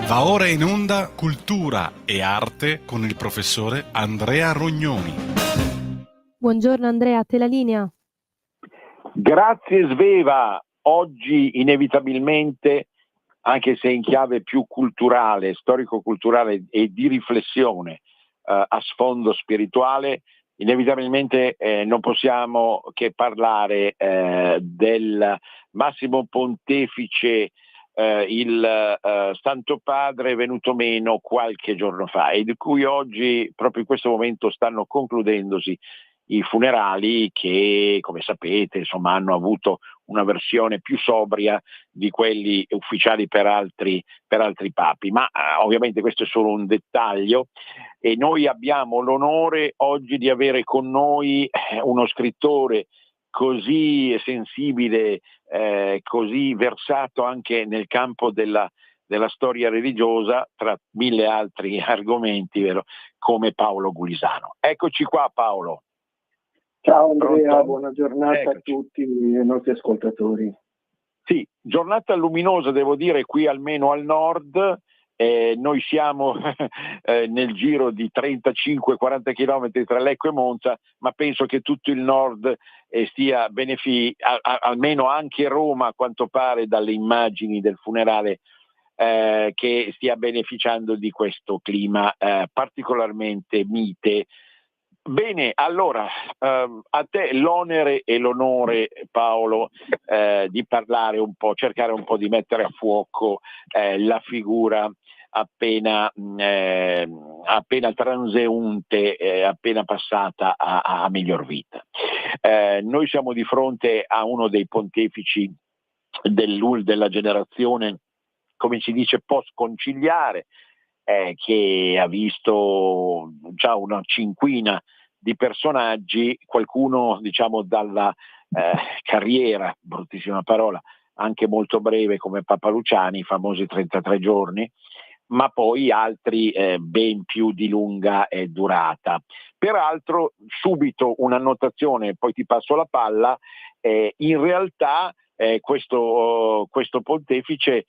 Va ora in onda Cultura e Arte con il professore Andrea Rognoni. Buongiorno Andrea, a te la linea. Grazie Sveva, oggi inevitabilmente, anche se in chiave più culturale, storico-culturale e di riflessione a sfondo spirituale, inevitabilmente non possiamo che parlare del Massimo Pontefice, il Santo Padre venuto meno qualche giorno fa e di cui oggi, proprio in questo momento, stanno concludendosi i funerali che, come sapete, insomma, hanno avuto una versione più sobria di quelli ufficiali per altri papi, ma ovviamente questo è solo un dettaglio e noi abbiamo l'onore oggi di avere con noi uno scrittore così sensibile, così versato anche nel campo della storia religiosa, tra mille altri argomenti, vero, come Paolo Gulisano. Eccoci qua, Paolo. Ciao Andrea, Pronto? buona giornata. Eccoci. A tutti i nostri ascoltatori. Sì, giornata luminosa, devo dire, qui almeno al nord. Noi siamo nel giro di 35-40 chilometri tra Lecco e Monza, ma penso che tutto il nord stia almeno anche Roma, a quanto pare dalle immagini del funerale, che stia beneficiando di questo clima particolarmente mite. Bene, allora a te l'onere e l'onore, Paolo, di parlare un po', cercare un po' di mettere a fuoco la figura appena transeunte, appena passata a miglior vita. Noi siamo di fronte a uno dei pontefici della generazione, come si dice, post-conciliare, che ha visto già una cinquina di personaggi, qualcuno diciamo dalla carriera, bruttissima parola, anche molto breve come Papa Luciani, i famosi 33 giorni, ma poi altri ben più di lunga durata. Peraltro, subito un'annotazione, poi ti passo la palla, in realtà questo pontefice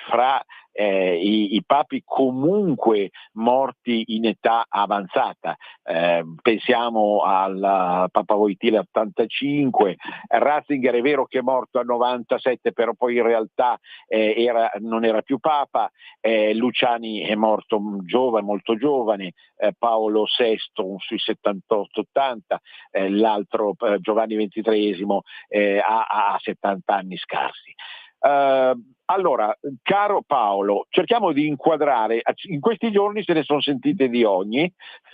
fra i papi comunque morti in età avanzata, pensiamo al Papa Wojtyla 85, Ratzinger è vero che è morto a 97, però poi in realtà non era più Papa, Luciani è morto giovane, molto giovane, Paolo VI sui 78-80, l'altro Giovanni XXIII ha 70 anni scarsi. Allora, caro Paolo, cerchiamo di inquadrare, in questi giorni se ne sono sentite di ogni,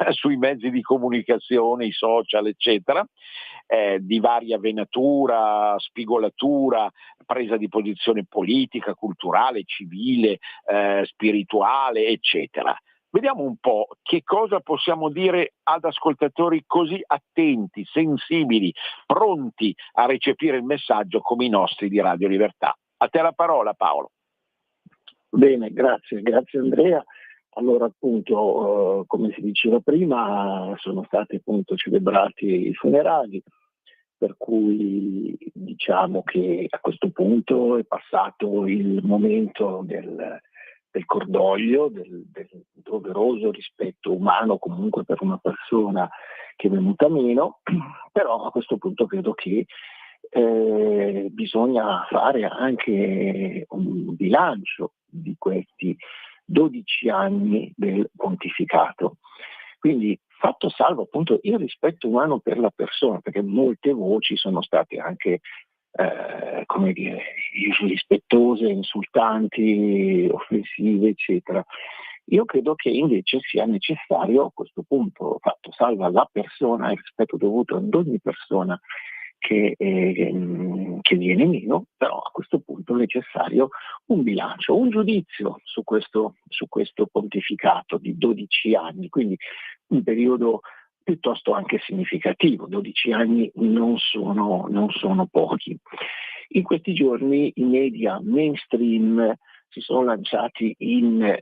sui mezzi di comunicazione, i social, eccetera, di varia venatura, spigolatura, presa di posizione politica, culturale, civile, spirituale, eccetera. Vediamo un po' che cosa possiamo dire ad ascoltatori così attenti, sensibili, pronti a recepire il messaggio come i nostri di Radio Libertà. A te la parola, Paolo. Bene, grazie Andrea. Allora, appunto, come si diceva prima, sono stati appunto celebrati i funerali, per cui diciamo che a questo punto è passato il momento del cordoglio, del doveroso rispetto umano comunque per una persona che è venuta meno, però a questo punto credo che bisogna fare anche un bilancio di questi 12 anni del pontificato. Quindi, fatto salvo appunto il rispetto umano per la persona, perché molte voci sono state anche come dire, irrispettose, insultanti, offensive, eccetera. Io credo che invece sia necessario a questo punto, fatto salva la persona, il rispetto dovuto ad ogni persona che viene meno, però a questo punto è necessario un bilancio, un giudizio su questo pontificato di 12 anni, quindi un periodo piuttosto anche significativo. 12 anni non sono pochi. In questi giorni i media mainstream si sono lanciati in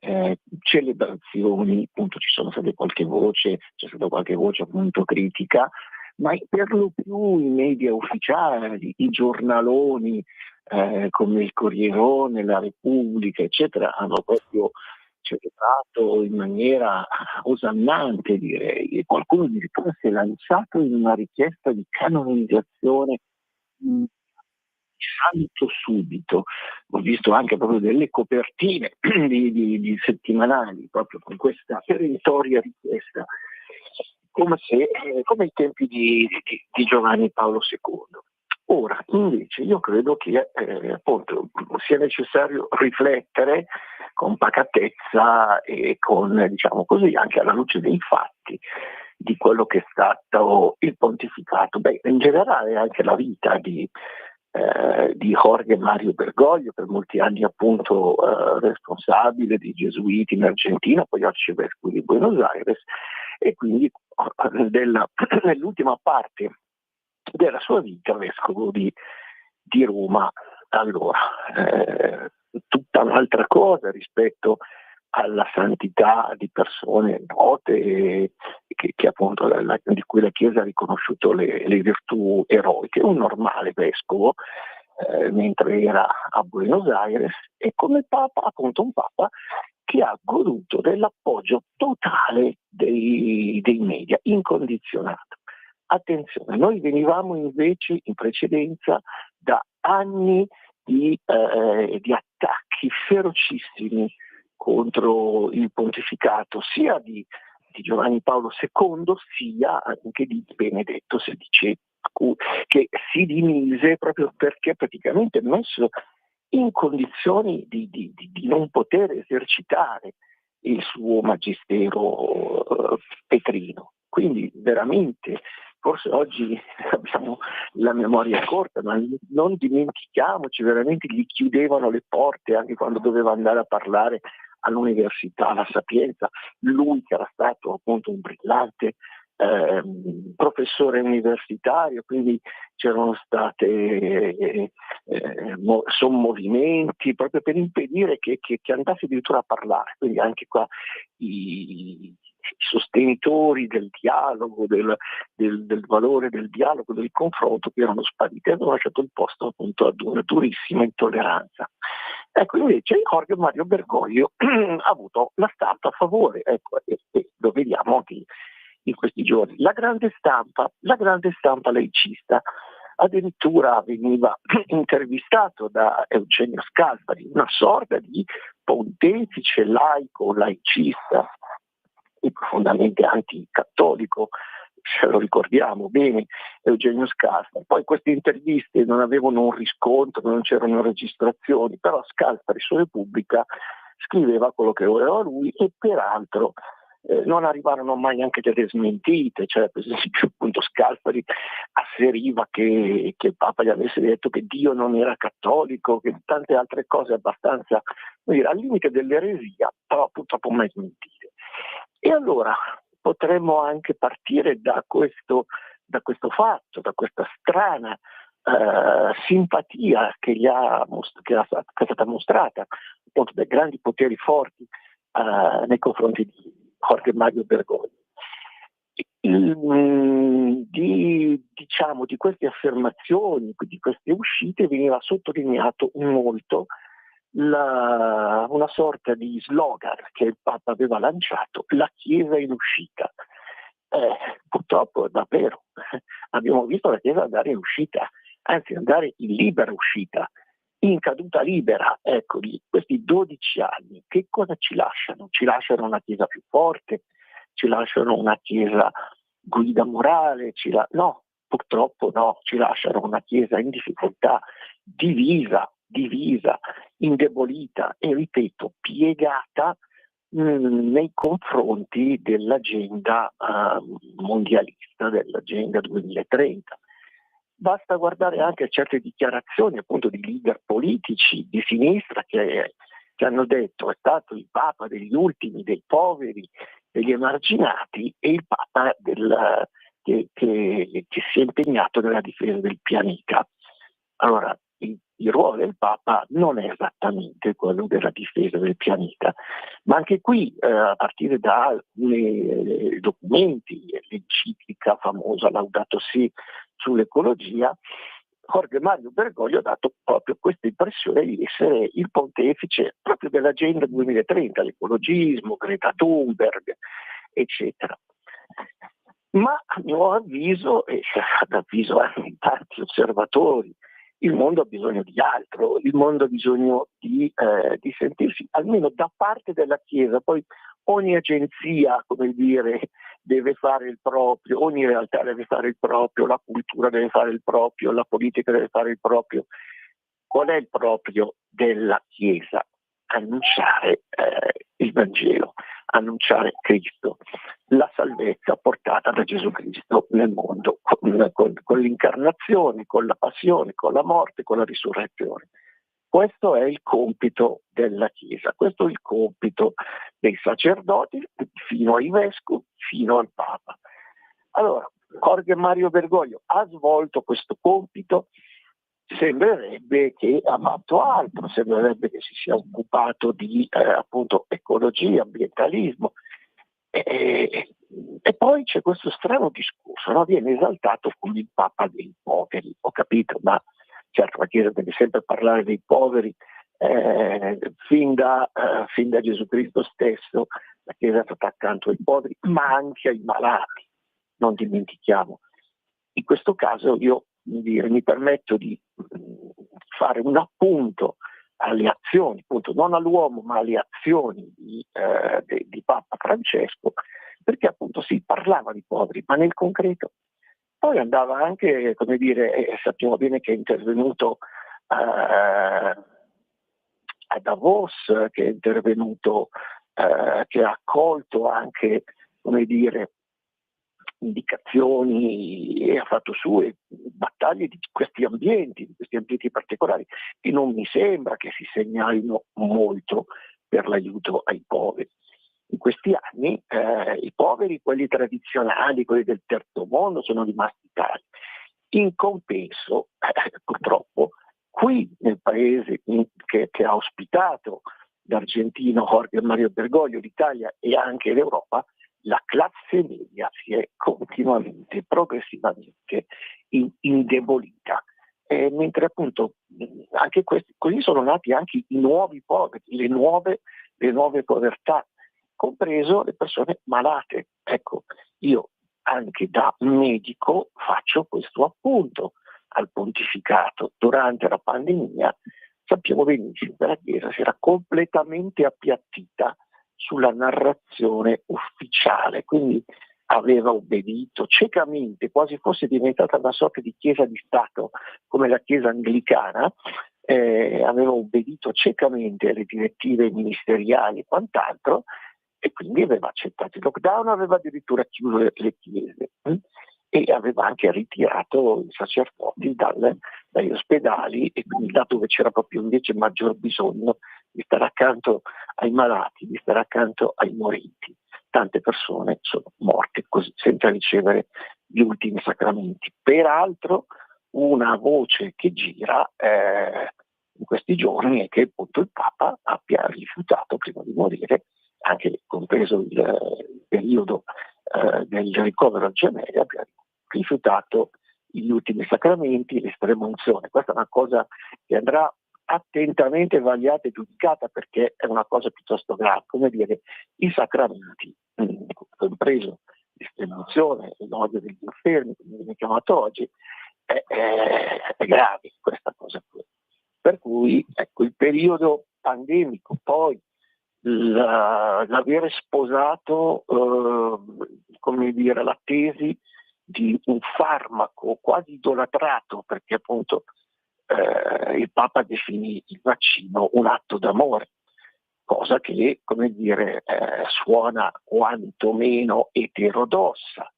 celebrazioni, appunto c'è stata qualche voce appunto critica, ma per lo più i media ufficiali, i giornaloni come il Corrierone, la Repubblica, eccetera, hanno proprio celebrato in maniera osannante, direi, e qualcuno addirittura si è lanciato in una richiesta di canonizzazione Mm. santo subito. Ho visto anche proprio delle copertine di settimanali proprio con questa perentoria richiesta, come ai tempi di Giovanni Paolo II. Ora, invece, io credo che appunto sia necessario riflettere con pacatezza e con, diciamo così, anche alla luce dei fatti di quello che è stato il pontificato, in generale anche la vita di Jorge Mario Bergoglio, per molti anni appunto responsabile dei Gesuiti in Argentina, poi arcivescovo di Buenos Aires, e quindi nell'ultima parte della sua vita vescovo di Roma. Allora, tutta un'altra cosa rispetto alla santità di persone note che appunto di cui la Chiesa ha riconosciuto le virtù eroiche. Un normale vescovo, mentre era a Buenos Aires, e come Papa, appunto un Papa che ha goduto dell'appoggio totale dei media, incondizionato. Attenzione, noi venivamo invece in precedenza da anni di attacchi ferocissimi contro il pontificato, sia di Giovanni Paolo II, sia anche di Benedetto XVI, che si dimise proprio perché praticamente messo in condizioni di non poter esercitare il suo magistero petrino. Quindi veramente, forse oggi abbiamo la memoria corta, ma non dimentichiamoci, veramente gli chiudevano le porte anche quando doveva andare a parlare all'università, alla Sapienza, lui che era stato appunto un brillante professore universitario, quindi c'erano state sommovimenti proprio per impedire che andasse addirittura a parlare. Quindi anche qua i sostenitori del dialogo, del valore del dialogo, del confronto, che erano spariti e hanno lasciato il posto appunto ad una durissima intolleranza. Ecco, invece Jorge Mario Bergoglio ha avuto la stampa a favore, ecco, e lo vediamo anche in questi giorni. La grande stampa laicista, addirittura veniva intervistato da Eugenio Scalfari, una sorta di pontefice laico, laicista e profondamente anticattolico, ce lo ricordiamo bene, Eugenio Scalfari. Poi queste interviste non avevano un riscontro, non c'erano registrazioni, però Scalfari su Repubblica scriveva quello che voleva lui, e peraltro non arrivarono mai anche delle smentite, cioè per esempio appunto Scalfari asseriva che il Papa gli avesse detto che Dio non era cattolico, che tante altre cose abbastanza, al limite dell'eresia, però purtroppo mai smentite. E allora potremmo anche partire da questo fatto, da questa strana simpatia che è stata mostrata appunto dai grandi poteri forti nei confronti di Jorge Mario Bergoglio. Di queste affermazioni, di queste uscite, veniva sottolineato molto una sorta di slogan che il Papa aveva lanciato: la Chiesa in uscita. Purtroppo davvero abbiamo visto la Chiesa andare in uscita, anzi andare in libera uscita, in caduta libera. Ecco, questi 12 anni che cosa ci lasciano? Ci lasciano una Chiesa più forte, ci lasciano una Chiesa guida morale, no, purtroppo no, ci lasciano una Chiesa in difficoltà, divisa, indebolita e, ripeto, piegata nei confronti dell'agenda mondialista, dell'agenda 2030. Basta guardare anche a certe dichiarazioni appunto di leader politici di sinistra che hanno detto: è stato il Papa degli ultimi, dei poveri, degli emarginati, e il Papa che si è impegnato nella difesa del pianeta. Allora, il ruolo del Papa non è esattamente quello della difesa del pianeta, ma anche qui, a partire da alcuni documenti, l'enciclica famosa Laudato Si sull'ecologia, Jorge Mario Bergoglio ha dato proprio questa impressione di essere il pontefice proprio dell'Agenda 2030, l'ecologismo, Greta Thunberg, eccetera. Ma a mio avviso, e ad avviso anche di tanti osservatori, il mondo ha bisogno di altro, il mondo ha bisogno di sentirsi, almeno da parte della Chiesa. Poi ogni agenzia, come dire, deve fare il proprio, ogni realtà deve fare il proprio, la cultura deve fare il proprio, la politica deve fare il proprio. Qual è il proprio della Chiesa? Annunciare il Vangelo, annunciare Cristo, la salvezza portata da Gesù Cristo nel mondo, con l'incarnazione, con la passione, con la morte, con la risurrezione. Questo è il compito della Chiesa, questo è il compito dei sacerdoti, fino ai vescovi, fino al Papa. Allora, Jorge Mario Bergoglio ha svolto questo compito. Sembrerebbe che ha fatto altro, sembrerebbe che si sia occupato di appunto ecologia, ambientalismo, e poi c'è questo strano discorso, no? Viene esaltato come il Papa dei poveri. Ho capito, ma certo la Chiesa deve sempre parlare dei poveri, fin da Gesù Cristo stesso la Chiesa è stata accanto ai poveri, ma anche ai malati, non dimentichiamo. In questo caso io mi permetto di fare un appunto alle azioni, appunto non all'uomo ma alle azioni di Papa Francesco, perché appunto si parlava di poveri, ma nel concreto poi andava anche, come dire, sappiamo bene che è intervenuto a Davos, che è intervenuto, che ha accolto anche, come dire, indicazioni e ha fatto sue battaglie di questi ambienti particolari, che non mi sembra che si segnalino molto per l'aiuto ai poveri. In questi anni i poveri, quelli tradizionali, quelli del terzo mondo, sono rimasti tali. In compenso, purtroppo, qui nel paese che ha ospitato l'argentino Jorge Mario Bergoglio, l'Italia e anche l'Europa, la classe media si è continuamente, progressivamente indebolita. Mentre appunto anche così sono nati anche i nuovi poveri, le nuove povertà, compreso le persone malate. Ecco, io anche da medico faccio questo appunto al pontificato. Durante la pandemia sappiamo benissimo che la Chiesa si era completamente appiattita sulla narrazione ufficiale, quindi aveva obbedito ciecamente, quasi fosse diventata una sorta di chiesa di Stato come la Chiesa anglicana, aveva obbedito ciecamente alle direttive ministeriali e quant'altro, e quindi aveva accettato il lockdown, aveva addirittura chiuso le chiese e aveva anche ritirato i sacerdoti dagli ospedali, e quindi là dove c'era proprio invece maggior bisogno di stare accanto ai malati, di stare accanto ai morenti. Tante persone sono morte così, senza ricevere gli ultimi sacramenti. Peraltro una voce che gira in questi giorni è che appunto il Papa abbia rifiutato prima di morire, anche compreso il periodo del ricovero al Gemelli, abbia rifiutato gli ultimi sacramenti, l'estremunzione. Questa è una cosa che andrà attentamente vagliata e giudicata, perché è una cosa piuttosto grave. Come dire, i sacramenti, compreso l'estremunzione, l'odio degli infermi, come viene chiamato oggi, è grave questa cosa qui. Per cui ecco, il periodo pandemico, poi l'avere sposato come dire, la tesi di un farmaco quasi idolatrato, perché appunto il Papa definì il vaccino un atto d'amore, cosa che, come dire, suona quantomeno eterodossa.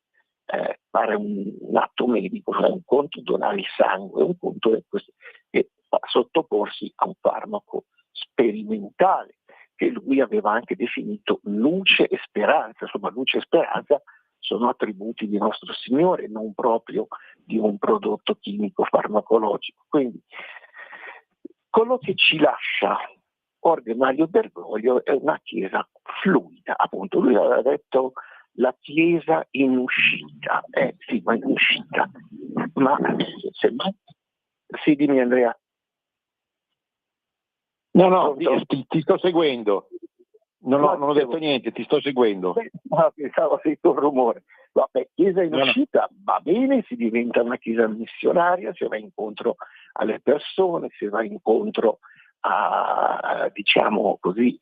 Fare un atto medico, cioè un conto donare il sangue, un conto è sottoporsi a un farmaco sperimentale, che lui aveva anche definito luce e speranza. Insomma, luce e speranza sono attributi di nostro Signore, non proprio di un prodotto chimico farmacologico. Quindi quello che ci lascia Jorge Mario Bergoglio è una Chiesa fluida. Appunto, lui aveva detto la Chiesa in uscita, sì, ma in uscita, ma semmai Sì, dimmi Andrea. No, ti sto seguendo. Non ho detto niente, ti sto seguendo. Pensavo sei tu il rumore. Vabbè, chiesa in uscita va bene, si diventa una chiesa missionaria, si va incontro alle persone, si va incontro a, diciamo così,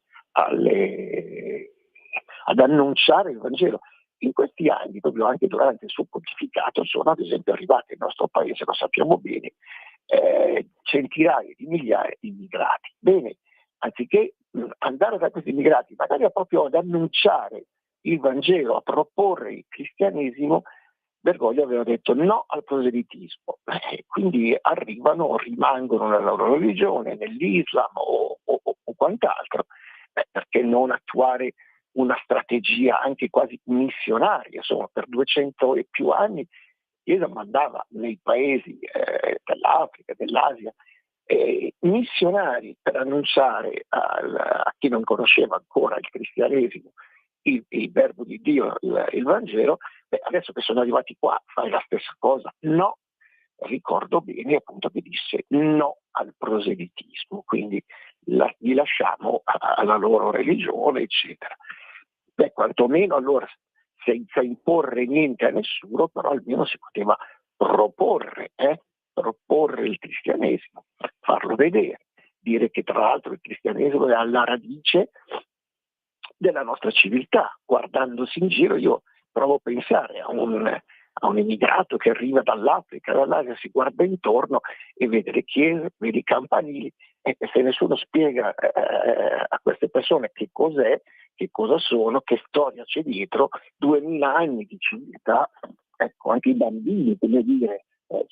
ad annunciare il Vangelo. In questi anni, proprio anche durante il suo pontificato, sono ad esempio arrivati nel nostro paese, lo sappiamo bene, centinaia di migliaia di immigrati. Bene, anziché andare da questi immigrati, magari proprio ad annunciare il Vangelo, a proporre il cristianesimo, Bergoglio aveva detto no al proselitismo. Quindi arrivano, rimangono nella loro religione, nell'Islam o quant'altro. Perché non attuare una strategia anche quasi missionaria? Insomma, per 200 e più anni Chiesa mandava nei paesi dell'Africa, dell'Asia, missionari per annunciare a chi non conosceva ancora il cristianesimo il verbo di Dio, il Vangelo. Adesso che sono arrivati qua fai la stessa cosa? No. Ricordo bene appunto che disse no al proselitismo, quindi li lasciamo alla loro religione, eccetera. Quantomeno allora, senza imporre niente a nessuno, però almeno si poteva proporre il cristianesimo, farlo vedere, dire che tra l'altro il cristianesimo è alla radice della nostra civiltà. Guardandosi in giro io provo a pensare a un immigrato che arriva dall'Africa, dall'Asia, si guarda intorno e vede le chiese, vede i campanili, e se nessuno spiega a queste persone che cos'è, che cosa sono, che storia c'è dietro, 2000 anni di civiltà, ecco, anche i bambini, come dire,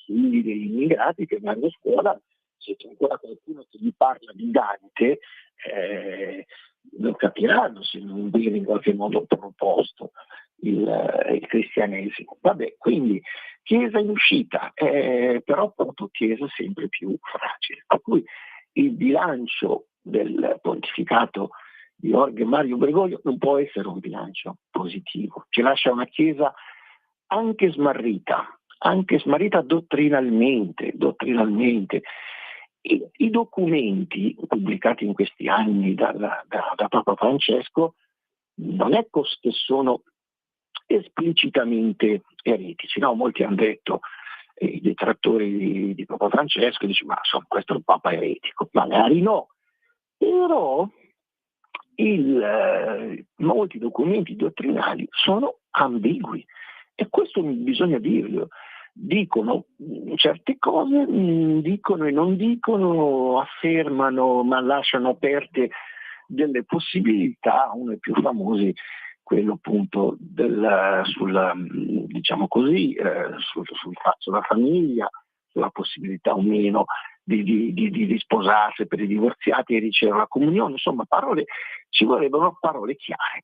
figli degli immigrati che vanno a scuola, se c'è ancora qualcuno che gli parla di Dante, non capiranno se non viene in qualche modo proposto il cristianesimo. Vabbè, quindi chiesa in uscita, però appunto chiesa sempre più fragile. Per cui il bilancio del pontificato di Jorge Mario Bergoglio non può essere un bilancio positivo, ci lascia una chiesa anche smarrita dottrinalmente. I documenti pubblicati in questi anni da Papa Francesco non è che sono esplicitamente eretici, no? Molti hanno detto, i detrattori di Papa Francesco, dice ma insomma, questo è un Papa eretico, magari no, però molti documenti dottrinali sono ambigui e questo bisogna dirlo. Dicono certe cose, dicono e non dicono, affermano ma lasciano aperte delle possibilità. Uno dei più famosi, quello appunto diciamo così, sulla famiglia, sulla possibilità o meno di sposarsi per i divorziati e ricevere la comunione. Insomma, ci volevano parole chiare.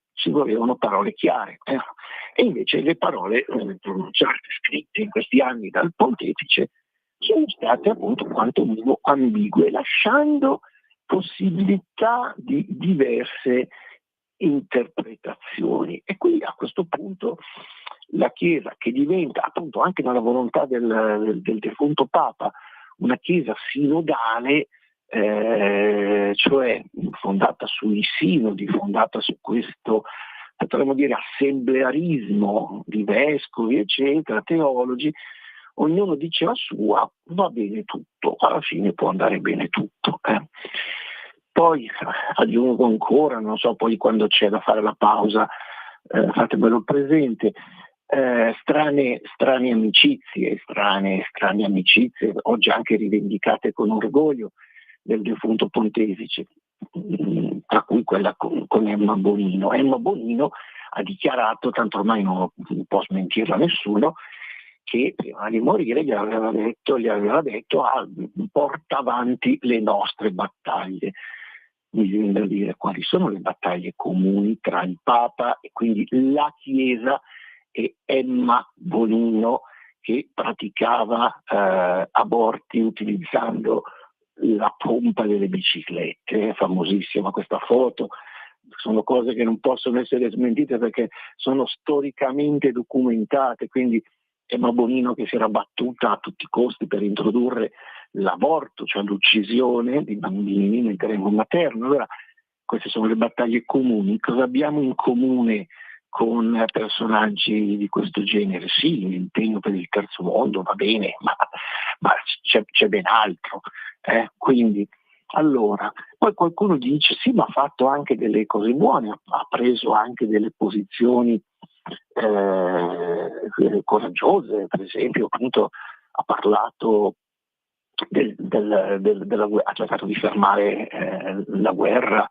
E invece le parole pronunciate, scritte in questi anni dal pontefice, sono state appunto quantomeno ambigue, lasciando possibilità di diverse interpretazioni. E quindi a questo punto la Chiesa, che diventa appunto anche nella volontà del defunto Papa una Chiesa sinodale, cioè fondata sui sinodi, fondata su questo, potremmo dire, assemblearismo di vescovi, eccetera, teologi, ognuno dice la sua, va bene tutto, alla fine può andare bene tutto. Poi aggiungo ancora, non so poi quando c'è da fare la pausa, fatemelo presente, strane amicizie, strane amicizie, oggi anche rivendicate con orgoglio del defunto pontefice, tra cui quella con Emma Bonino. Emma Bonino ha dichiarato, tanto ormai non può smentirla nessuno, che prima di morire gli aveva detto porta avanti le nostre battaglie. Mi viene da dire quali sono le battaglie comuni tra il Papa e quindi la Chiesa e Emma Bonino, che praticava aborti utilizzando la pompa delle biciclette. È famosissima questa foto. Sono cose che non possono essere smentite perché sono storicamente documentate, quindi Emma Bonino che si era battuta a tutti i costi per introdurre l'aborto, cioè l'uccisione di bambini nel grembo materno. Allora, queste sono le battaglie comuni. Cosa abbiamo in comune con personaggi di questo genere? Sì, l'impegno per il terzo mondo va bene, ma c'è ben altro. Quindi, allora, poi qualcuno dice sì, ma ha fatto anche delle cose buone, ha preso anche delle posizioni coraggiose, per esempio appunto ha parlato ha cercato di fermare la guerra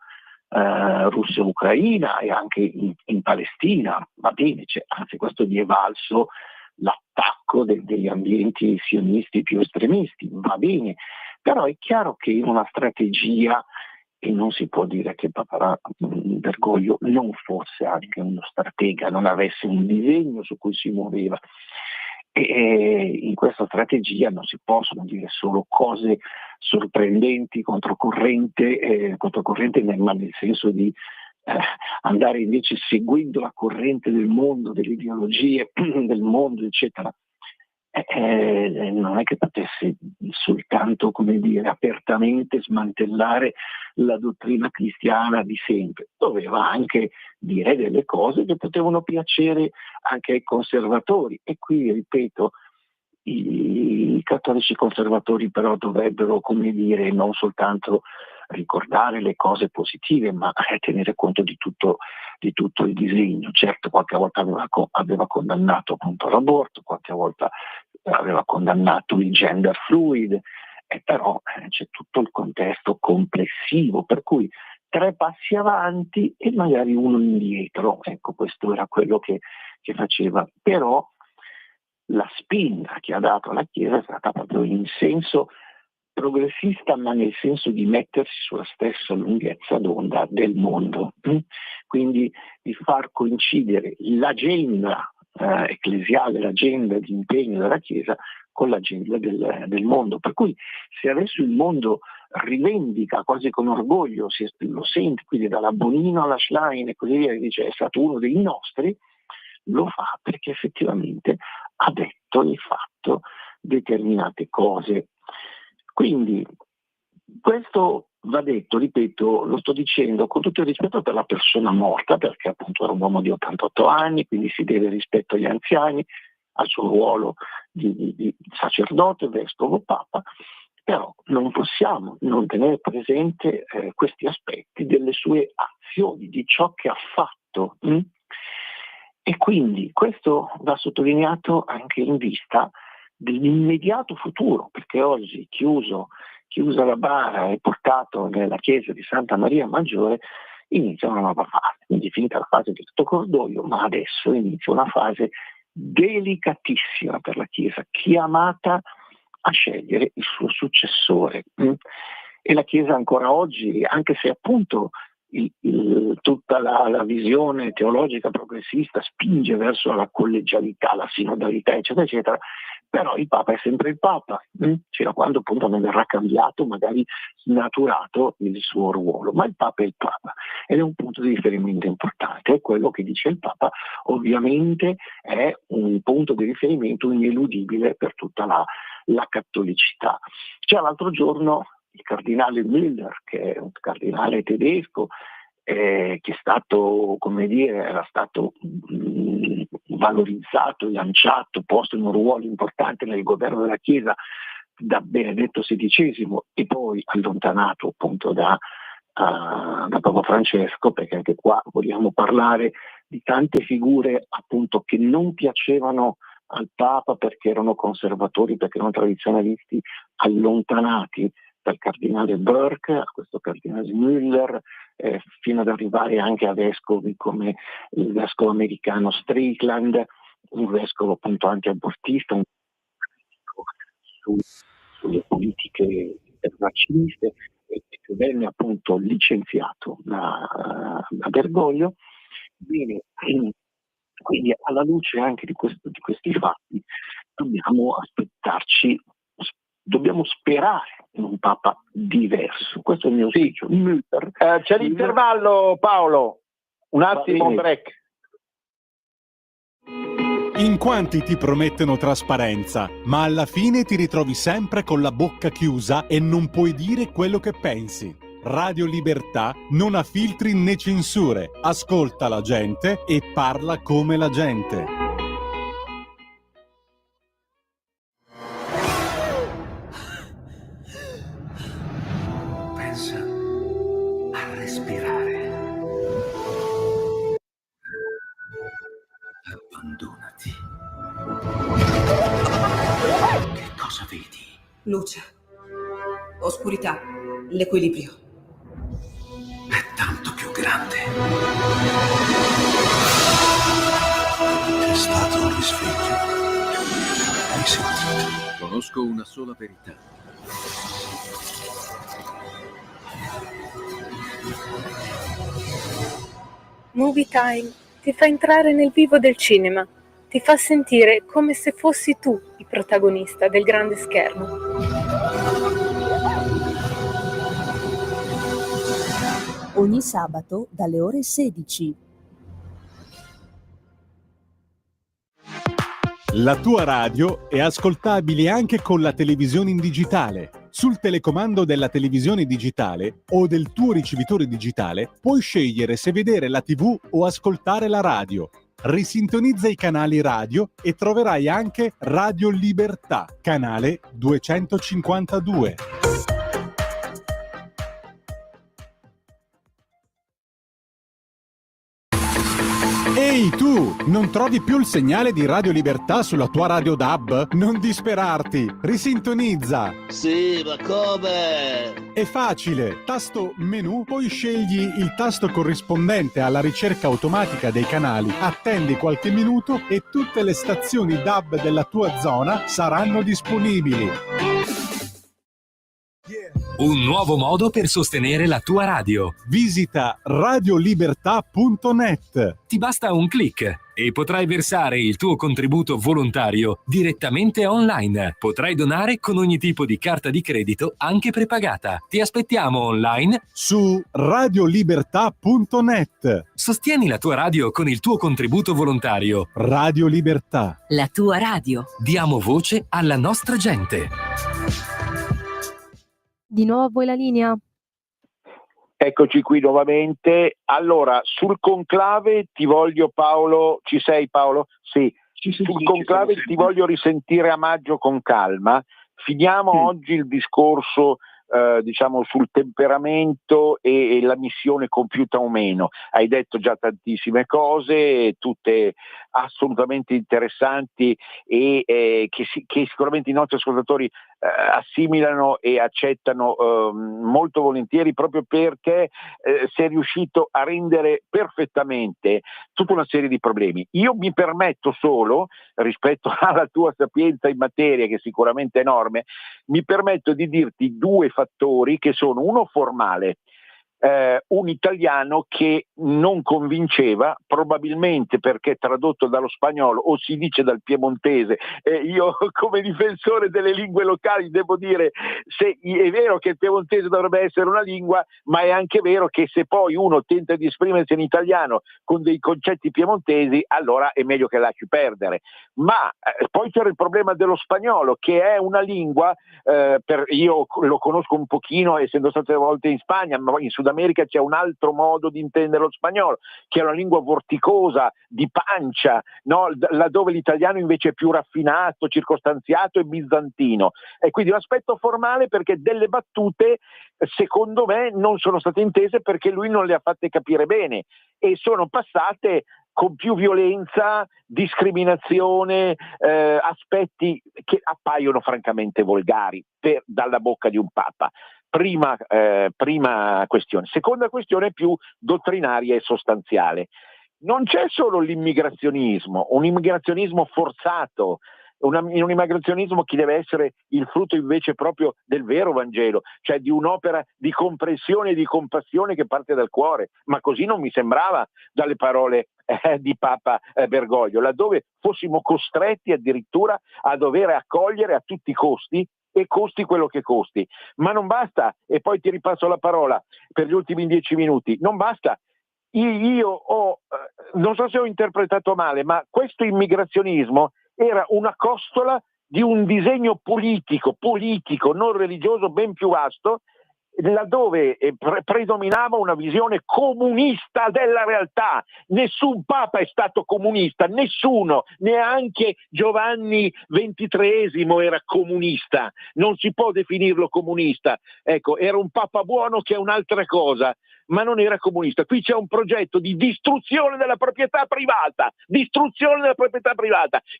Russia-Ucraina e anche in Palestina, va bene, anzi questo gli è valso l'attacco degli ambienti sionisti più estremisti, va bene, però è chiaro che in una strategia, e non si può dire che Papa Bergoglio non fosse anche uno stratega, non avesse un disegno su cui si muoveva. E in questa strategia non si possono dire solo cose sorprendenti, controcorrente, ma nel senso di andare invece seguendo la corrente del mondo, delle ideologie del mondo, eccetera. Non è che potesse soltanto, come dire, apertamente smantellare la dottrina cristiana di sempre, doveva anche dire delle cose che potevano piacere anche ai conservatori, e qui ripeto, i cattolici conservatori però dovrebbero, come dire, non soltanto ricordare le cose positive, ma tenere conto di tutto il disegno. Certo, qualche volta aveva condannato appunto l'aborto, qualche volta aveva condannato il gender fluid, però c'è tutto il contesto complessivo, per cui 3 passi avanti e magari uno indietro. Ecco, questo era quello che faceva. Però la spinta che ha dato alla Chiesa è stata proprio in senso progressista, ma nel senso di mettersi sulla stessa lunghezza d'onda del mondo, quindi di far coincidere l'agenda ecclesiale, l'agenda di impegno della Chiesa con l'agenda del mondo. Per cui se adesso il mondo rivendica quasi con orgoglio, lo sente, quindi dalla Bonino alla Schlein e così via, dice è stato uno dei nostri, lo fa perché effettivamente ha detto e fatto determinate cose. Quindi questo va detto, ripeto, lo sto dicendo con tutto il rispetto per la persona morta, perché appunto era un uomo di 88 anni, quindi si deve rispetto agli anziani, al suo ruolo di sacerdote, vescovo, papa, però non possiamo non tenere presente questi aspetti delle sue azioni, di ciò che ha fatto. E quindi questo va sottolineato anche in vista dell'immediato futuro, perché oggi chiusa la bara e portato nella chiesa di Santa Maria Maggiore, inizia una nuova fase, quindi finita la fase del cordoglio, ma adesso inizia una fase delicatissima per la Chiesa, chiamata a scegliere il suo successore. E la Chiesa ancora oggi, anche se appunto tutta la visione teologica progressista spinge verso la collegialità, la sinodalità, eccetera, eccetera, però il Papa è sempre il Papa, fino a quando appunto non verrà cambiato, magari snaturato il suo ruolo, ma il Papa è il Papa ed è un punto di riferimento importante, è quello che dice il Papa, ovviamente è un punto di riferimento ineludibile per tutta la cattolicità. Già l'altro giorno il cardinale Müller, che è un cardinale tedesco, che è stato, come dire, era stato valorizzato, lanciato, posto in un ruolo importante nel governo della Chiesa da Benedetto XVI e poi allontanato appunto da Papa Francesco, perché anche qua vogliamo parlare di tante figure appunto che non piacevano al Papa perché erano conservatori, perché erano tradizionalisti, allontanati dal cardinale Burke a questo cardinale Müller, fino ad arrivare anche a vescovi come il vescovo americano Strickland, un vescovo appunto anti-abortista, un vescovo sulle politiche vacciniste, che venne appunto licenziato da Bergoglio. Bene, quindi alla luce anche di questi fatti dobbiamo sperare in un Papa diverso. Questo è il mio auspicio. C'è l'intervallo, Paolo. Un attimo, break. In quanti ti promettono trasparenza, ma alla fine ti ritrovi sempre con la bocca chiusa e non puoi dire quello che pensi. Radio Libertà non ha filtri né censure, ascolta la gente e parla come la gente. Pensa a respirare. Abbandonati. Che cosa vedi? Luce. Oscurità. L'equilibrio. È tanto più grande. È stato un risveglio. Hai sentito? Conosco una sola verità. Movie Time ti fa entrare nel vivo del cinema, ti fa sentire come se fossi tu il protagonista del grande schermo. Ogni sabato dalle ore 16. La tua radio è ascoltabile anche con la televisione in digitale. Sul telecomando della televisione digitale o del tuo ricevitore digitale puoi scegliere se vedere la TV o ascoltare la radio. Risintonizza i canali radio e troverai anche Radio Libertà, canale 252. Ehi tu, non trovi più il segnale di Radio Libertà sulla tua radio DAB? Non disperarti, risintonizza! Sì, ma come? È facile, tasto menu, poi scegli il tasto corrispondente alla ricerca automatica dei canali, attendi qualche minuto e tutte le stazioni DAB della tua zona saranno disponibili. Un nuovo modo per sostenere la tua radio. Visita radiolibertà.net. Ti basta un click e potrai versare il tuo contributo volontario direttamente online. Potrai donare con ogni tipo di carta di credito, anche prepagata. Ti aspettiamo online su radiolibertà.net. Sostieni la tua radio con il tuo contributo volontario. Radio Libertà. La tua radio. Diamo voce alla nostra gente. Di nuovo a voi la linea. Eccoci qui nuovamente. Allora, sul conclave ti voglio, Paolo, ci sei Paolo? Sì. Sul conclave ti voglio risentire a maggio con calma. Finiamo oggi il discorso diciamo sul temperamento e la missione compiuta o meno. Hai detto già tantissime cose, tutte assolutamente interessanti e che sicuramente i nostri ascoltatori assimilano e accettano molto volentieri, proprio perché sei riuscito a rendere perfettamente tutta una serie di problemi. Io mi permetto solo, rispetto alla tua sapienza in materia, che sicuramente è enorme, mi permetto di dirti due fattori che sono: uno formale, un italiano che non convinceva, probabilmente perché tradotto dallo spagnolo o si dice dal piemontese. Io come difensore delle lingue locali devo dire, se è vero che il piemontese dovrebbe essere una lingua, ma è anche vero che se poi uno tenta di esprimersi in italiano con dei concetti piemontesi, allora è meglio che lasci perdere. Ma poi c'era il problema dello spagnolo, che è una lingua, io lo conosco un pochino essendo stato a volte in Spagna, ma in Sud America c'è un altro modo di intendere lo spagnolo, che è una lingua vorticosa, di pancia, no? Laddove l'italiano invece è più raffinato, circostanziato e bizantino. E quindi l'aspetto formale, perché delle battute secondo me non sono state intese perché lui non le ha fatte capire bene e sono passate con più violenza, discriminazione, aspetti che appaiono francamente volgari dalla bocca di un papa. Prima questione. Seconda questione più dottrinaria e sostanziale. Non c'è solo l'immigrazionismo, un immigrazionismo forzato, un immigrazionismo che deve essere il frutto invece proprio del vero Vangelo, cioè di un'opera di comprensione e di compassione che parte dal cuore. Ma così non mi sembrava dalle parole di Papa Bergoglio, laddove fossimo costretti addirittura a dover accogliere a tutti i costi, e costi quello che costi. Ma non basta, e poi ti ripasso la parola per gli ultimi 10 minuti, non basta. Io ho non so se ho interpretato male, ma questo immigrazionismo era una costola di un disegno politico, non religioso, ben più vasto, laddove predominava una visione comunista della realtà. Nessun papa è stato comunista, nessuno, neanche Giovanni XXIII era comunista, non si può definirlo comunista. Ecco, era un papa buono che è un'altra cosa, ma non era comunista. Qui c'è un progetto di distruzione della proprietà privata,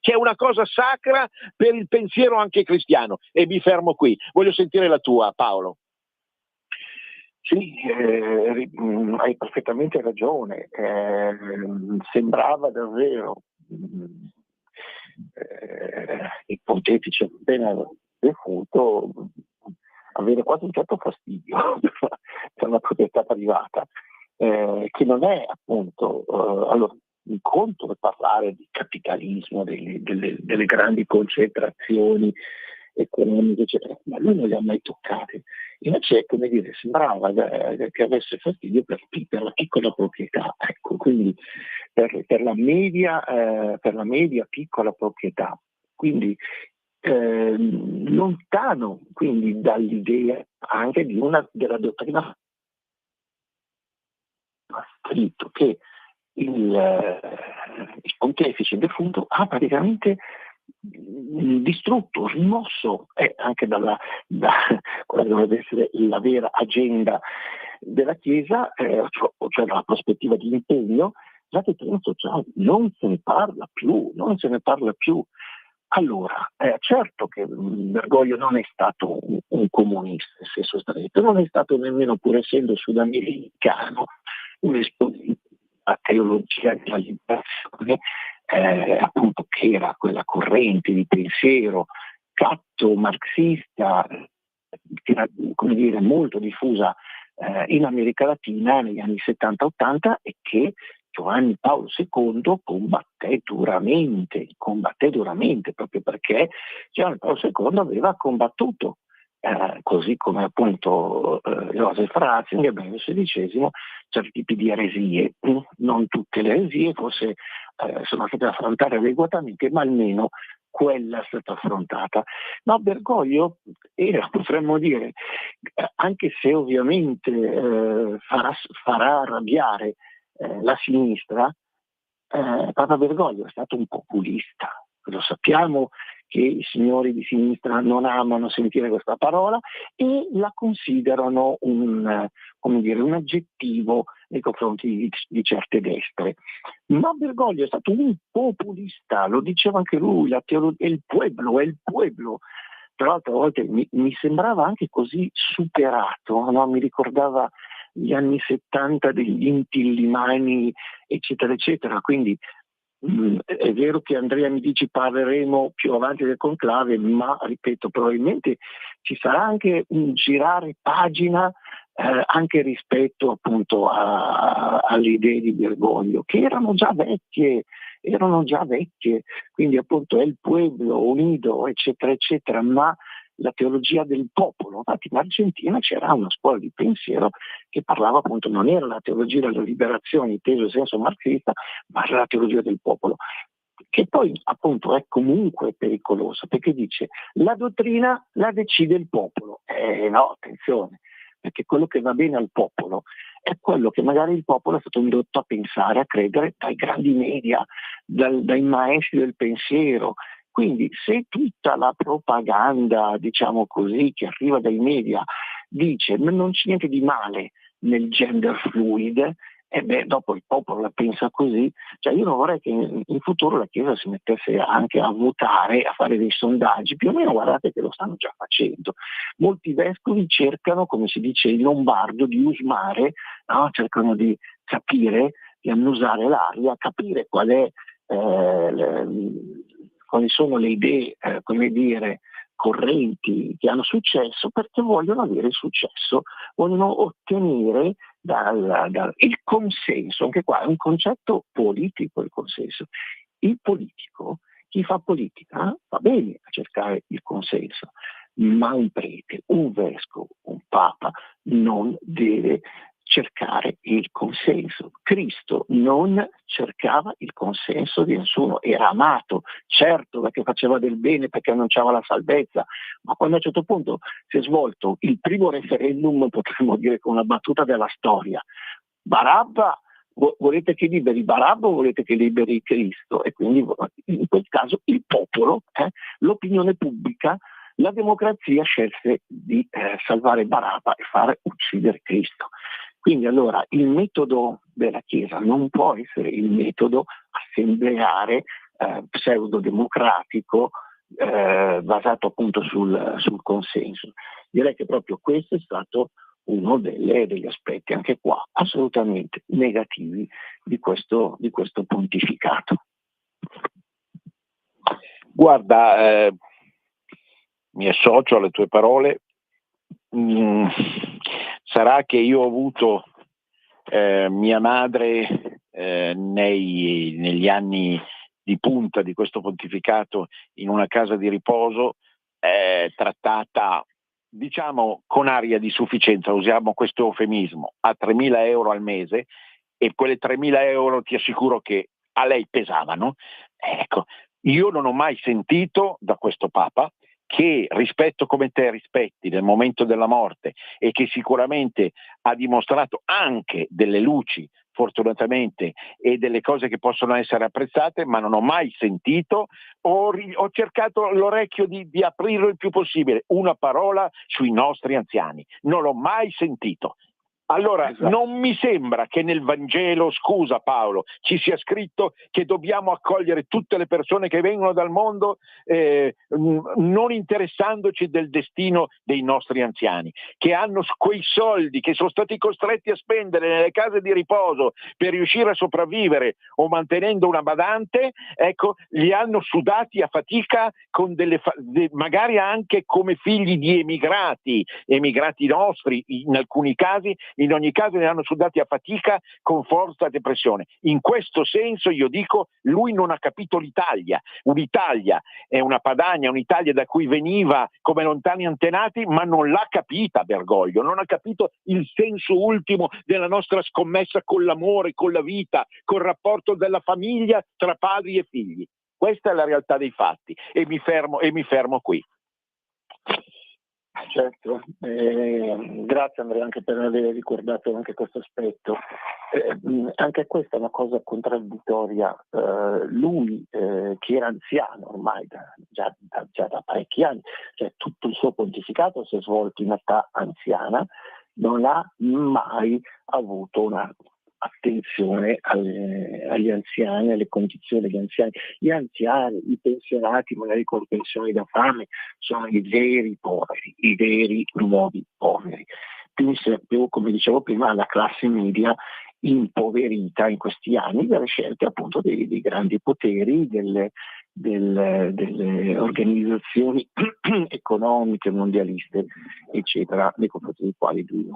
che è una cosa sacra per il pensiero anche cristiano. E mi fermo qui. Voglio sentire la tua, Paolo. Sì, hai perfettamente ragione. Sembrava davvero il pontefice appena defunto avere quasi un certo fastidio per la proprietà privata, che non è appunto, allora, un conto è parlare di capitalismo, delle grandi concentrazioni economiche, eccetera, ma lui non li ha mai toccati. Invece, come dire, sembrava che avesse fastidio per la piccola proprietà, ecco, quindi per la media piccola proprietà. Quindi lontano quindi dall'idea anche della dottrina, ha scritto che il pontefice defunto ha praticamente distrutto, rimosso anche da quella che dovrebbe essere la vera agenda della Chiesa, cioè la prospettiva di impegno, la dottrina sociale. Non se ne parla più. Allora, certo che Bergoglio non è stato un comunista in senso stretto, non è stato nemmeno, pur essendo sudamericano, un esponente della teologia della liberazione, appunto, che era quella corrente di pensiero catto marxista, che era, come dire, molto diffusa in America Latina negli anni 70-80 e che Giovanni Paolo II combatté duramente, proprio perché Giovanni Paolo II aveva combattuto, così come appunto Joseph Ratzinger, Benedetto XVI, certi tipi di eresie. Non tutte le eresie forse sono state affrontate adeguatamente, ma almeno quella è stata affrontata. Ma Bergoglio era, potremmo dire, anche se ovviamente farà arrabbiare la sinistra, Papa Bergoglio è stato un populista. Lo sappiamo che i signori di sinistra non amano sentire questa parola e la considerano un aggettivo nei confronti di certe destre. Ma Bergoglio è stato un populista, lo diceva anche lui, è il pueblo. Tra l'altro a volte mi sembrava anche così superato, no? Mi ricordava gli anni 70 degli intillimani, eccetera, eccetera. Quindi è vero che Andrea mi dici parleremo più avanti del conclave, ma ripeto, probabilmente ci sarà anche un girare pagina anche rispetto appunto alle idee di Bergoglio, che erano già vecchie, quindi appunto è il pueblo unido, eccetera, eccetera, ma la teologia del popolo. Infatti in Argentina c'era una scuola di pensiero che parlava appunto, non era la teologia della liberazione inteso in senso marxista, ma era la teologia del popolo, che poi appunto è comunque pericolosa, perché dice la dottrina la decide il popolo. No, attenzione, perché quello che va bene al popolo è quello che magari il popolo è stato indotto a pensare, a credere dai grandi media, dai maestri del pensiero. Quindi se tutta la propaganda, diciamo così, che arriva dai media dice non c'è niente di male nel gender fluid, dopo il popolo la pensa così, cioè io non vorrei che in futuro la Chiesa si mettesse anche a votare, a fare dei sondaggi, più o meno guardate che lo stanno già facendo. Molti vescovi cercano, come si dice in lombardo, di usmare, no? Cercano di capire, di annusare l'aria, capire quali sono le idee, come dire, correnti che hanno successo, perché vogliono avere successo, vogliono ottenere il consenso. Anche qua è un concetto politico, il consenso. Il politico, chi fa politica, va bene a cercare il consenso, ma un prete, un vescovo, un papa non deve cercare il consenso. Cristo non cercava il consenso di nessuno, era amato, certo perché faceva del bene, perché annunciava la salvezza, ma quando a un certo punto si è svolto il primo referendum, potremmo dire con una battuta della storia, Barabba, volete che liberi Barabba o volete che liberi Cristo? E quindi in quel caso il popolo, l'opinione pubblica, la democrazia scelse di salvare Barabba e fare uccidere Cristo. Quindi allora il metodo della Chiesa non può essere il metodo assembleare pseudo-democratico basato appunto sul consenso. Direi che proprio questo è stato uno degli aspetti anche qua assolutamente negativi di questo pontificato. Guarda, mi associo alle tue parole. Sarà che io ho avuto mia madre negli anni di punta di questo pontificato in una casa di riposo, trattata diciamo con aria di sufficienza, usiamo questo eufemismo, a 3.000 euro al mese, e quelle 3.000 euro ti assicuro che a lei pesavano. Ecco, io non ho mai sentito da questo Papa che rispetto come te rispetti nel momento della morte, e che sicuramente ha dimostrato anche delle luci fortunatamente e delle cose che possono essere apprezzate, ma non ho mai sentito, ho cercato l'orecchio di aprirlo il più possibile, una parola sui nostri anziani, non l'ho mai sentito. Allora, esatto. Non mi sembra che nel Vangelo, scusa Paolo, ci sia scritto che dobbiamo accogliere tutte le persone che vengono dal mondo non interessandoci del destino dei nostri anziani, che hanno quei soldi che sono stati costretti a spendere nelle case di riposo per riuscire a sopravvivere o mantenendo una badante, ecco, li hanno sudati a fatica con magari anche come figli di emigrati nostri in alcuni casi. In ogni caso ne hanno sudati a fatica con forza e depressione. In questo senso io dico, lui non ha capito l'Italia. Un'Italia è una Padania, un'Italia da cui veniva come lontani antenati, ma non l'ha capita Bergoglio, non ha capito il senso ultimo della nostra scommessa con l'amore, con la vita, col rapporto della famiglia tra padri e figli. Questa è la realtà dei fatti e mi fermo qui. Certo, grazie Andrea anche per aver ricordato anche questo aspetto. Anche questa è una cosa contraddittoria. Lui che era anziano ormai già da parecchi anni, cioè tutto il suo pontificato si è svolto in età anziana, non ha mai avuto una attenzione agli anziani, alle condizioni degli anziani. Gli anziani, i pensionati magari con pensioni da fame sono i veri poveri, i veri nuovi poveri. Più, come dicevo prima, la classe media impoverita in questi anni dalle scelte appunto dei grandi poteri, delle organizzazioni economiche mondialiste, eccetera, nei confronti dei quali lui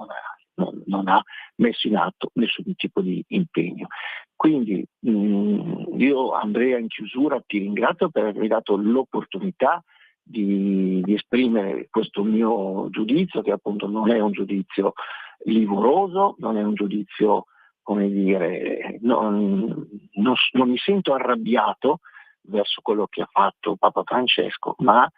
non ha messo in atto nessun tipo di impegno. Quindi io Andrea in chiusura ti ringrazio per avermi dato l'opportunità di esprimere questo mio giudizio, che appunto non è un giudizio livoroso, non è un giudizio, come dire, non mi sento arrabbiato verso quello che ha fatto Papa Francesco, ma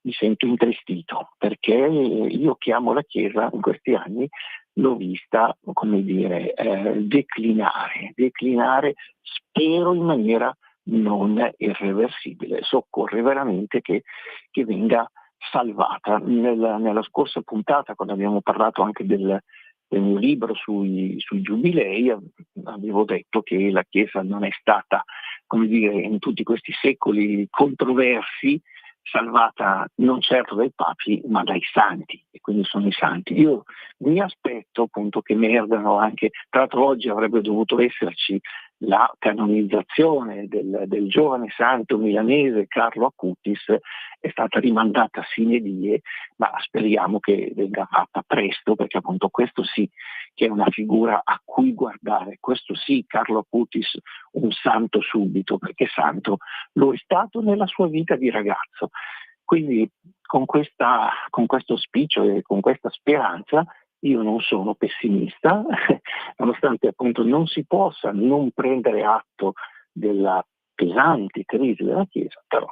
mi sento intristito, perché io che amo la Chiesa in questi anni l'ho vista, come dire, declinare, spero in maniera non irreversibile. Soccorre veramente che venga salvata. Nella scorsa puntata, quando abbiamo parlato anche del mio libro sui giubilei, avevo detto che la Chiesa non è stata, come dire, in tutti questi secoli controversi, salvata non certo dai papi ma dai santi, e quindi sono i santi. Io mi aspetto appunto che emergano anche, tra l'altro oggi avrebbe dovuto esserci la canonizzazione del giovane santo milanese Carlo Acutis, è stata rimandata sine die, ma speriamo che venga fatta presto, perché appunto questo sì che è una figura a cui guardare, questo sì, Carlo Acutis, un santo subito, perché santo lo è stato nella sua vita di ragazzo. Quindi con questo auspicio e con questa speranza io non sono pessimista, nonostante appunto non si possa non prendere atto della pesante crisi della Chiesa, però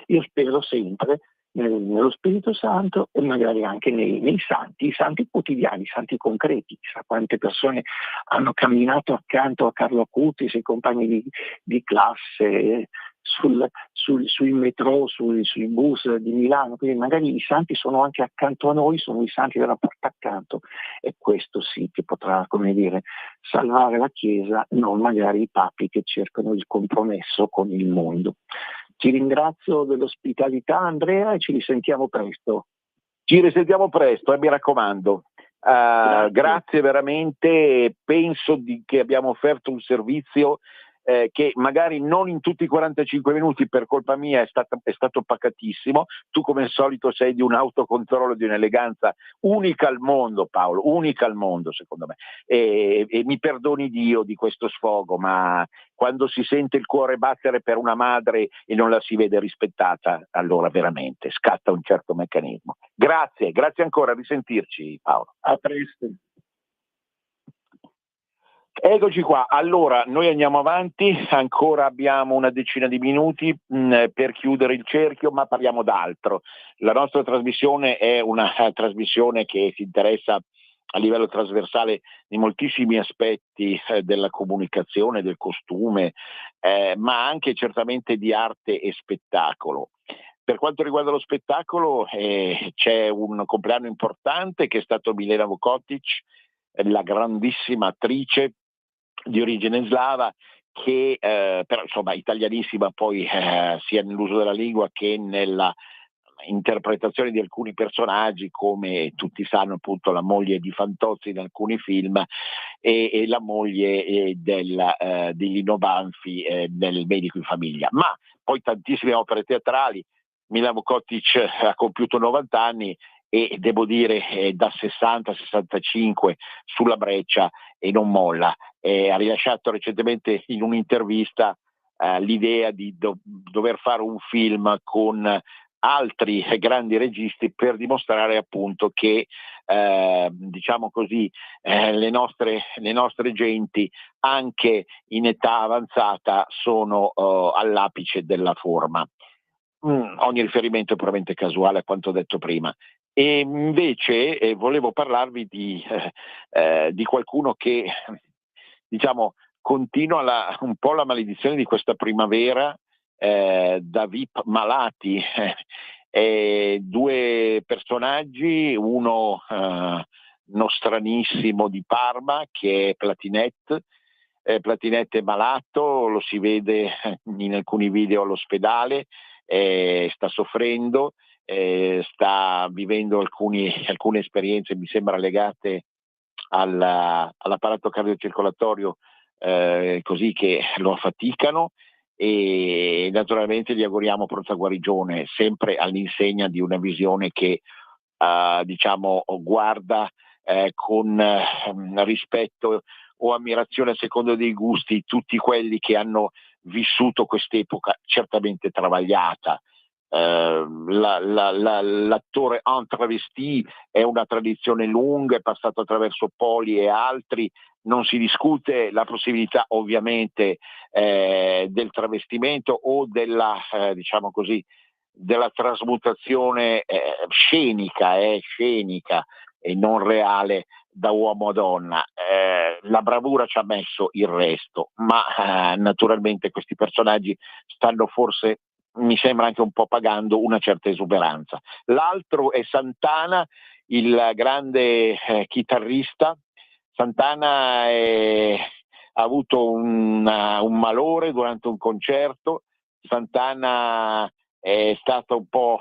io spero sempre nello Spirito Santo e magari anche nei santi, i santi quotidiani, i santi concreti. Chissà quante persone hanno camminato accanto a Carlo Acutis, i compagni di classe, sui metro, sui bus di Milano, quindi magari i santi sono anche accanto a noi, sono i santi della porta accanto, e questo sì che potrà, come dire, salvare la Chiesa, non magari i papi che cercano il compromesso con il mondo. Ti ringrazio dell'ospitalità, Andrea, e ci risentiamo presto. Ci risentiamo presto, mi raccomando. Grazie veramente, penso che abbiamo offerto un servizio che magari non in tutti i 45 minuti per colpa mia è stato pacatissimo. Tu come al solito sei di un autocontrollo, di un'eleganza unica al mondo, Paolo, unica al mondo secondo me, e mi perdoni Dio di questo sfogo, ma quando si sente il cuore battere per una madre e non la si vede rispettata, allora veramente scatta un certo meccanismo. Grazie ancora, a risentirci Paolo. A presto. Eccoci qua, allora noi andiamo avanti, ancora abbiamo una decina di minuti per chiudere il cerchio, ma parliamo d'altro. La nostra trasmissione è una trasmissione che si interessa a livello trasversale di moltissimi aspetti della comunicazione, del costume, ma anche certamente di arte e spettacolo. Per quanto riguarda lo spettacolo c'è un compleanno importante che è stato Milena Vukotic, la grandissima attrice di origine slava, che però insomma italianissima poi sia nell'uso della lingua che nella interpretazione di alcuni personaggi, come tutti sanno appunto la moglie di Fantozzi in alcuni film e la moglie di Lino Banfi nel Medico in Famiglia, ma poi tantissime opere teatrali. Milena Vukotic ha compiuto 90 anni e devo dire da 60-65 sulla breccia e non molla. Ha rilasciato recentemente in un'intervista l'idea di dover fare un film con altri grandi registi per dimostrare appunto che diciamo così le nostre genti anche in età avanzata sono all'apice della forma. Ogni riferimento è puramente casuale a quanto detto prima. E invece volevo parlarvi di qualcuno che diciamo continua un po' la maledizione di questa primavera, da VIP malati, due personaggi, uno nostranissimo di Parma che è Platinette. Platinette è malato, lo si vede in alcuni video all'ospedale, sta soffrendo, sta vivendo alcune esperienze mi sembra legate all'apparato cardiocircolatorio, così che lo affaticano, e naturalmente gli auguriamo pronta guarigione, sempre all'insegna di una visione che diciamo guarda con rispetto o ammirazione a seconda dei gusti tutti quelli che hanno vissuto quest'epoca certamente travagliata. L'attore en travesti è una tradizione lunga, è passato attraverso Poli e altri, non si discute la possibilità ovviamente del travestimento o della diciamo così della trasmutazione scenica e non reale da uomo a donna. La bravura ci ha messo il resto, ma naturalmente questi personaggi stanno forse, mi sembra, anche un po' pagando una certa esuberanza. L'altro è Santana, il grande chitarrista. Santana ha avuto un malore durante un concerto. Santana è stata un po'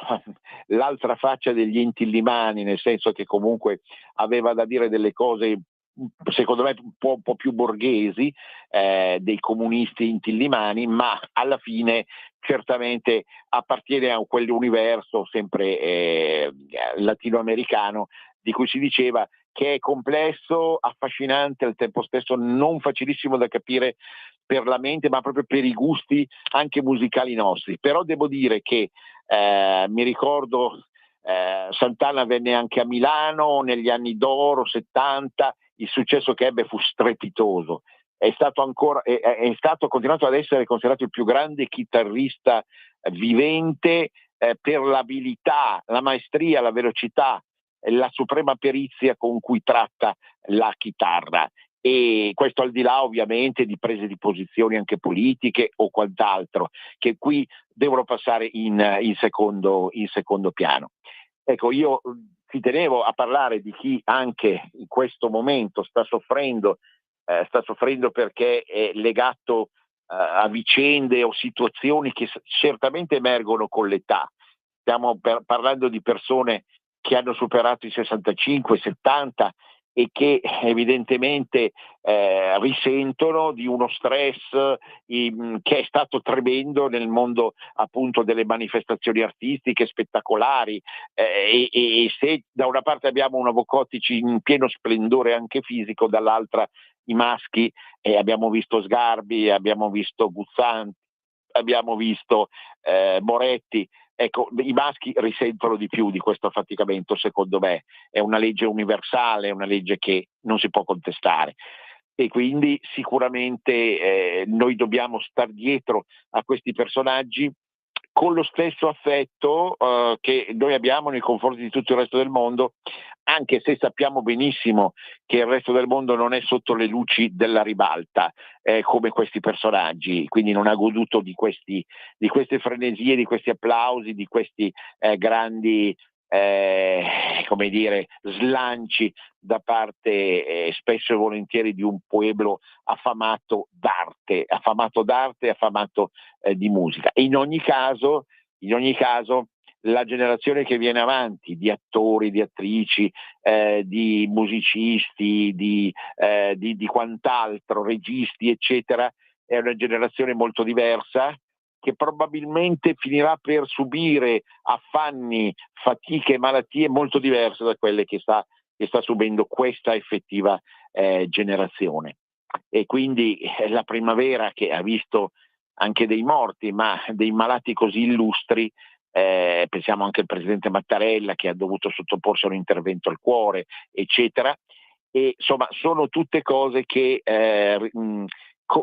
l'altra faccia degli intillimani, nel senso che comunque aveva da dire delle cose secondo me un po' più borghesi dei comunisti intillimani, ma alla fine certamente appartiene a quell'universo sempre latinoamericano di cui si diceva che è complesso, affascinante, al tempo stesso non facilissimo da capire per la mente, ma proprio per i gusti anche musicali nostri. Però devo dire che mi ricordo Sant'Anna venne anche a Milano negli anni d'oro 70, il successo che ebbe fu strepitoso. È stato continuato ad essere considerato il più grande chitarrista vivente per l'abilità, la maestria, la velocità, la suprema perizia con cui tratta la chitarra. E questo al di là ovviamente di prese di posizioni anche politiche o quant'altro, che qui devono passare in secondo piano. Ecco, io ci tenevo a parlare di chi anche in questo momento sta soffrendo perché è legato a vicende o situazioni che certamente emergono con l'età. Stiamo parlando di persone che hanno superato i 65, 70 e che evidentemente risentono di uno stress che è stato tremendo nel mondo appunto delle manifestazioni artistiche spettacolari, e se da una parte abbiamo una Vocotici in pieno splendore anche fisico, dall'altra i maschi, abbiamo visto Sgarbi, abbiamo visto Guzzanti, abbiamo visto Moretti. Ecco, i maschi risentono di più di questo affaticamento, secondo me. È una legge universale, è una legge che non si può contestare. E quindi sicuramente noi dobbiamo star dietro a questi personaggi con lo stesso affetto che noi abbiamo nei confronti di tutto il resto del mondo, anche se sappiamo benissimo che il resto del mondo non è sotto le luci della ribalta come questi personaggi, quindi non ha goduto di queste frenesie, di questi applausi, di questi grandi slanci da parte spesso e volentieri di un pueblo affamato d'arte, affamato di musica. E in ogni caso la generazione che viene avanti di attori, di attrici, di musicisti, di quant'altro, registi, eccetera, è una generazione molto diversa, che probabilmente finirà per subire affanni, fatiche e malattie molto diverse da quelle che sta subendo questa effettiva generazione. E quindi la primavera, che ha visto anche dei morti, ma dei malati così illustri, pensiamo anche al presidente Mattarella che ha dovuto sottoporsi a un intervento al cuore, eccetera, e insomma sono tutte cose che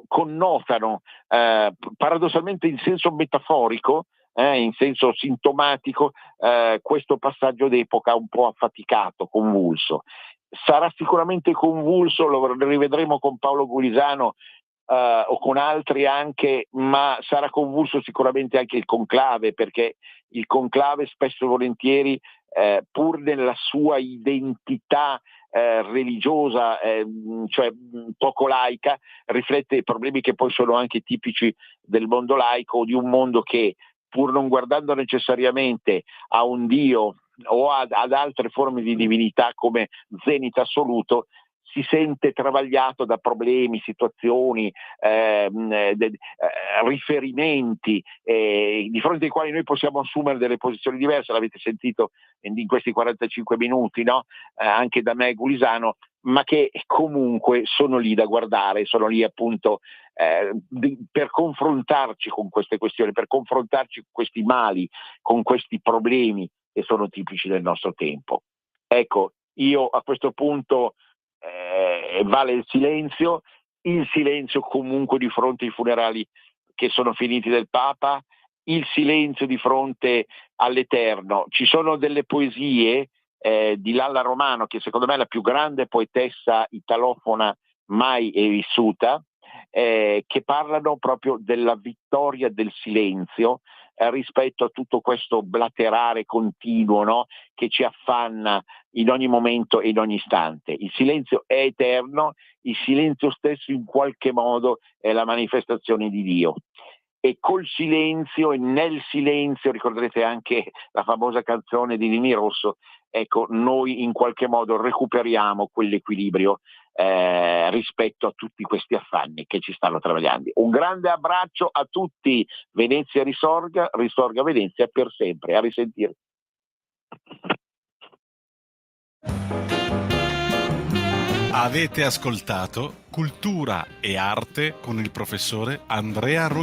connotano paradossalmente in senso metaforico, in senso sintomatico, questo passaggio d'epoca un po' affaticato, convulso. Sarà sicuramente convulso, lo rivedremo con Paolo Gulisano o con altri anche, ma sarà convulso sicuramente anche il conclave, perché il conclave spesso e volentieri, pur nella sua identità religiosa, cioè poco laica, riflette i problemi che poi sono anche tipici del mondo laico, di un mondo che, pur non guardando necessariamente a un Dio o ad altre forme di divinità come zenit assoluto, si sente travagliato da problemi, situazioni, riferimenti di fronte ai quali noi possiamo assumere delle posizioni diverse. L'avete sentito in questi 45 minuti, no? Anche da me, Gulisano, ma che comunque sono lì da guardare, sono lì appunto per confrontarci con queste questioni, per confrontarci con questi mali, con questi problemi che sono tipici del nostro tempo. Ecco, io a questo punto vale il silenzio comunque di fronte ai funerali che sono finiti del Papa, il silenzio di fronte all'Eterno. Ci sono delle poesie di Lalla Romano, che secondo me è la più grande poetessa italofona mai vissuta, che parlano proprio della vittoria del silenzio rispetto a tutto questo blaterare continuo, no? Che ci affanna in ogni momento e in ogni istante. Il silenzio è eterno, il silenzio stesso in qualche modo è la manifestazione di Dio. E col silenzio e nel silenzio, ricorderete anche la famosa canzone di Nini Rosso, ecco, noi in qualche modo recuperiamo quell'equilibrio rispetto a tutti questi affanni che ci stanno travagliando. Un grande abbraccio a tutti, Venezia risorga Venezia per sempre, a risentire. Avete ascoltato Cultura e Arte con il professore Andrea